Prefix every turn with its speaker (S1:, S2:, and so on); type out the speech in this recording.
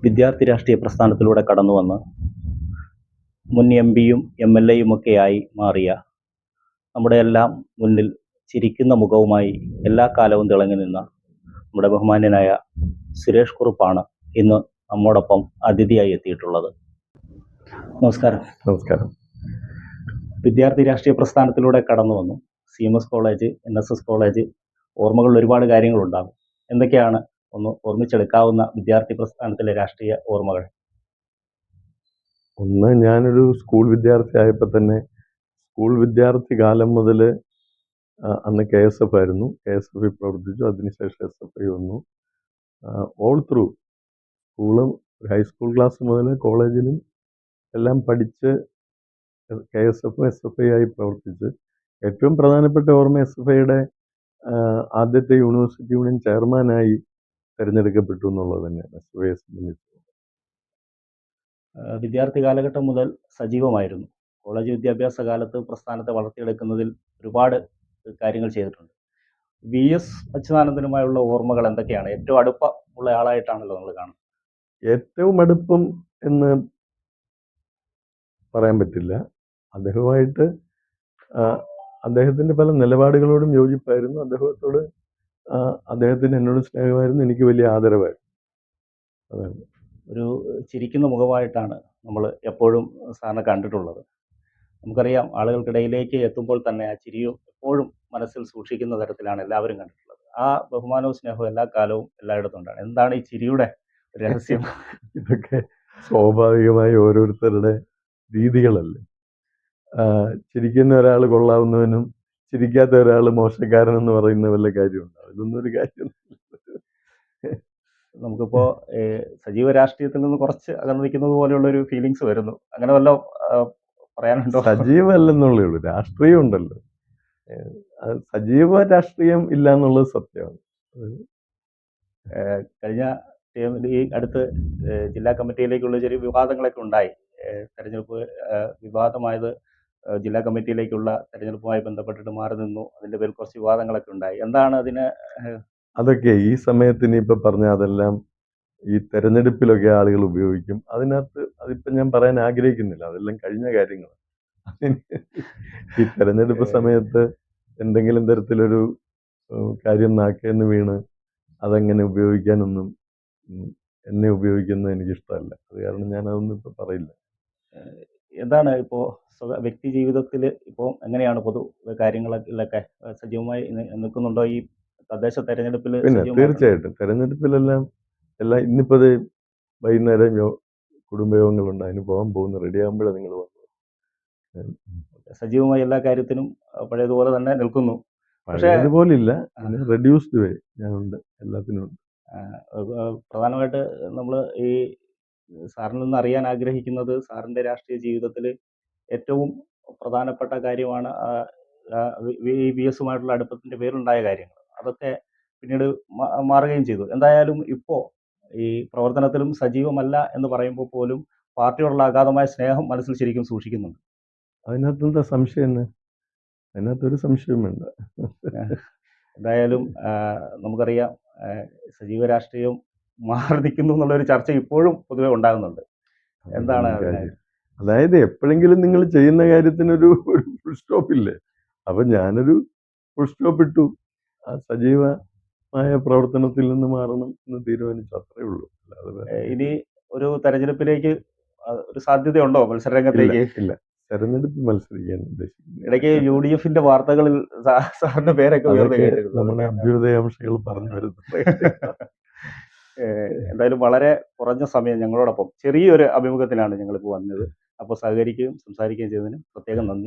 S1: വിദ്യാർത്ഥി രാഷ്ട്രീയ പ്രസ്ഥാനത്തിലൂടെ കടന്നുവന്ന് മുൻ എം പിയും എം എൽ എയുമൊക്കെയായി മാറിയ നമ്മുടെയെല്ലാം മുന്നിൽ ചിരിക്കുന്ന മുഖവുമായി എല്ലാ കാലവും തിളങ്ങി നിന്ന നമ്മുടെ ബഹുമാന്യനായ സുരേഷ് കുറുപ്പാണ് ഇന്ന് നമ്മോടൊപ്പം അതിഥിയായി എത്തിയിട്ടുള്ളത്. നമസ്കാരം.
S2: നമസ്കാരം.
S1: വിദ്യാർത്ഥി രാഷ്ട്രീയ പ്രസ്ഥാനത്തിലൂടെ കടന്നു വന്നു. CMS കോളേജ്, NSS കോളേജ്, ഓർമ്മകളിൽ ഒരുപാട് കാര്യങ്ങളുണ്ടാകും. എന്തൊക്കെയാണ് ഒന്ന് ഓർമ്മിച്ചെടുക്കാവുന്ന വിദ്യാർത്ഥി പ്രസ്ഥാനത്തിലെ രാഷ്ട്രീയ ഓർമ്മകൾ?
S2: ഒന്ന്, ഞാനൊരു സ്കൂൾ വിദ്യാർത്ഥി ആയപ്പോൾ തന്നെ സ്കൂൾ വിദ്യാർത്ഥി കാലം മുതൽ അന്ന് KSF ആയിരുന്നു. KSF പ്രവർത്തിച്ചു. അതിനുശേഷം SFI വന്നു. ഓൾ ത്രൂ സ്കൂളും ഹൈസ്കൂൾ ക്ലാസ് മുതൽ കോളേജിലും എല്ലാം പഠിച്ച് KSF SFI ആയി പ്രവർത്തിച്ച് ഏറ്റവും പ്രധാനപ്പെട്ട ഓർമ്മ SFIയുടെ ആദ്യത്തെ യൂണിവേഴ്സിറ്റി യൂണിയൻ ചെയർമാനായി തിരഞ്ഞെടുക്കപ്പെട്ടു എന്നുള്ളത് തന്നെയാണ് SFIയെ സംബന്ധിച്ച്.
S1: വിദ്യാർത്ഥി കാലഘട്ടം മുതൽ സജീവമായിരുന്നു. കോളേജ് വിദ്യാഭ്യാസ കാലത്ത് പ്രസ്ഥാനത്തെ വളർത്തിയെടുക്കുന്നതിൽ ഒരുപാട് കാര്യങ്ങൾ ചെയ്തിട്ടുണ്ട്. VS അച്യുതാനന്ദനുമായുള്ള ഓർമ്മകൾ എന്തൊക്കെയാണ്? ഏറ്റവും അടുപ്പമുള്ള ആളായിട്ടാണല്ലോ നമ്മൾ കാണുന്നത്.
S2: ഏറ്റവും അടുപ്പം എന്ന് പറയാൻ പറ്റില്ല. അദ്ദേഹവുമായിട്ട് അദ്ദേഹത്തിൻ്റെ പല നിലപാടുകളോടും യോജിപ്പായിരുന്നു. അദ്ദേഹത്തിന് എന്നോട് സ്നേഹമായിരുന്നു, എനിക്ക് വലിയ ആദരവായിരുന്നു. അതാണ്.
S1: ഒരു ചിരിക്കുന്ന മുഖമായിട്ടാണ് നമ്മൾ എപ്പോഴും സാറിനെ കണ്ടിട്ടുള്ളത്. നമുക്കറിയാം, ആളുകൾക്കിടയിലേക്ക് എത്തുമ്പോൾ തന്നെ ആ ചിരിയും എപ്പോഴും മനസ്സിൽ സൂക്ഷിക്കുന്ന തരത്തിലാണ് എല്ലാവരും കണ്ടിട്ടുള്ളത്. ആ ബഹുമാനവും സ്നേഹവും എല്ലാ കാലവും എല്ലായിടത്തും ഉണ്ടാണ്. എന്താണ് ഈ ചിരിയുടെ രഹസ്യം?
S2: ഇതൊക്കെ സ്വാഭാവികമായി ഓരോരുത്തരുടെ രീതികളല്ലേ. ചിരിക്കുന്ന ഒരാൾ കൊള്ളാവുന്നവനും ചിരിക്കാത്ത ഒരാൾ മോശക്കാരനെന്ന് പറയുന്ന വല്ല കാര്യമുണ്ടോ? ഇതൊന്നും ഒരു കാര്യം.
S1: നമുക്കിപ്പോൾ സജീവ രാഷ്ട്രീയത്തിൽ നിന്ന് കുറച്ച് അകന്നു നിൽക്കുന്നത് പോലെയുള്ള ഒരു ഫീലിങ്സ് വരുന്നു. അങ്ങനെ വല്ല പറയാനുണ്ടോ?
S2: സജീവമല്ലെന്നുള്ളേ ഉള്ളൂ. രാഷ്ട്രീയം ഉണ്ടല്ലോ. സജീവ രാഷ്ട്രീയം ഇല്ല എന്നുള്ളത് സത്യമാണ്.
S1: കഴിഞ്ഞ ഈ അടുത്ത് ജില്ലാ കമ്മിറ്റിയിലേക്കുള്ള ചെറിയ വിവാദങ്ങളൊക്കെ ഉണ്ടായി. തെരഞ്ഞെടുപ്പ് വിവാദമായത് ജില്ലാ കമ്മിറ്റിയിലേക്കുള്ള തെരഞ്ഞെടുപ്പുമായി ബന്ധപ്പെട്ടിട്ട് മാറി നിന്നു. അതിൻ്റെ പേരിൽ കുറച്ച് വിവാദങ്ങളൊക്കെ ഉണ്ടായി. എന്താണ് അതിന്?
S2: അതൊക്കെ ഈ സമയത്ത് ഇനിയിപ്പോൾ പറഞ്ഞാൽ അതെല്ലാം ഈ തെരഞ്ഞെടുപ്പിലൊക്കെ ആളുകൾ ഉപയോഗിക്കും. അതിപ്പം ഞാൻ പറയാൻ ആഗ്രഹിക്കുന്നില്ല. അതെല്ലാം കഴിഞ്ഞ കാര്യങ്ങൾ. ഈ തെരഞ്ഞെടുപ്പ് സമയത്ത് എന്തെങ്കിലും തരത്തിലൊരു കാര്യം നാക്കേന്ന് വീണ് അതെങ്ങനെ ഉപയോഗിക്കാനൊന്നും എന്നെ ഉപയോഗിക്കുന്നത് എനിക്കിഷ്ടമല്ല. അത് കാരണം ഞാൻ അതൊന്നും ഇപ്പം പറയില്ല.
S1: എന്താണ് ഇപ്പോൾ വ്യക്തി ജീവിതത്തിൽ ഇപ്പോൾ എങ്ങനെയാണ് പൊതു കാര്യങ്ങളിലൊക്കെ സജീവമായി നിൽക്കുന്നുണ്ടോ ഈ തദ്ദേശ തെരഞ്ഞെടുപ്പിൽ?
S2: പിന്നെ തീർച്ചയായിട്ടും തെരഞ്ഞെടുപ്പിലെല്ലാം ഇന്നിപ്പോൾ വൈകുന്നേരം കുടുംബയോഗങ്ങളുണ്ട്. അതിന് പോകാൻ പോകുന്നു. റെഡി ആകുമ്പോഴാണ് നിങ്ങൾ വന്നത്.
S1: സജീവമായി എല്ലാ കാര്യത്തിനും പഴയതുപോലെ തന്നെ നിൽക്കുന്നു. പക്ഷേ
S2: അതുപോലില്ല, റെഡ്യൂസ്ഡ് വേ ഞാനുണ്ട്, എല്ലാത്തിനും ഉണ്ട്.
S1: പ്രധാനമായിട്ട് നമ്മൾ ഈ സാറിൽ നിന്ന് അറിയാൻ ആഗ്രഹിക്കുന്നത് സാറിൻ്റെ രാഷ്ട്രീയ ജീവിതത്തിൽ ഏറ്റവും പ്രധാനപ്പെട്ട കാര്യമാണ് VS അടുപ്പത്തിൻ്റെ പേരിലുണ്ടായ കാര്യങ്ങൾ. അതൊക്കെ പിന്നീട് മാറുകയും ചെയ്തു. എന്തായാലും ഇപ്പോൾ ഈ പ്രവർത്തനത്തിലും സജീവമല്ല എന്ന് പറയുമ്പോൾ പോലും പാർട്ടിയോടുള്ള അഗാധമായ സ്നേഹം മനസ്സിൽ ശരിക്കും സൂക്ഷിക്കുന്നുണ്ട്.
S2: അതിനകത്തെന്താ സംശയം തന്നെ? അതിനകത്തൊരു സംശയം വേണ്ട.
S1: എന്തായാലും നമുക്കറിയാം, സജീവ രാഷ്ട്രീയം മാറി നിൽക്കുന്നു എന്നുള്ളൊരു ചർച്ച ഇപ്പോഴും പൊതുവെ ഉണ്ടാകുന്നുണ്ട്. എന്താണ്?
S2: അതായത് എപ്പോഴെങ്കിലും നിങ്ങൾ ചെയ്യുന്ന കാര്യത്തിനൊരു ഫുൾ സ്റ്റോപ്പ് ഇല്ലേ? അപ്പം ഞാനൊരു ഫുൾ സ്റ്റോപ്പ് ഇട്ടു. ആ സജീവമായ പ്രവർത്തനത്തിൽ നിന്ന് മാറണം എന്ന് തീരുമാനിച്ചു, അത്രേ ഉള്ളൂ.
S1: ഇനി ഒരു തെരഞ്ഞെടുപ്പിലേക്ക് ഒരു സാധ്യതയുണ്ടോ മത്സരരംഗത്തേക്ക്?
S2: ഇല്ല, തെരഞ്ഞെടുപ്പ് മത്സരിക്കാൻ ഉദ്ദേശിക്കുന്നു.
S1: ഇടയ്ക്ക് UDF വാർത്തകളിൽ സാറിന്റെ പേരൊക്കെ
S2: നമ്മുടെ അഭ്യുദയാംശകൾ പറഞ്ഞു വരുന്നത്.
S1: എന്തായാലും വളരെ കുറഞ്ഞ സമയം ഞങ്ങളോടൊപ്പം ചെറിയൊരു അഭിമുഖത്തിലാണ് ഞങ്ങളിപ്പോൾ വന്നത്. അപ്പോൾ സഹകരിക്കുകയും സംസാരിക്കുകയും ചെയ്തതിന് പ്രത്യേകം നന്ദി.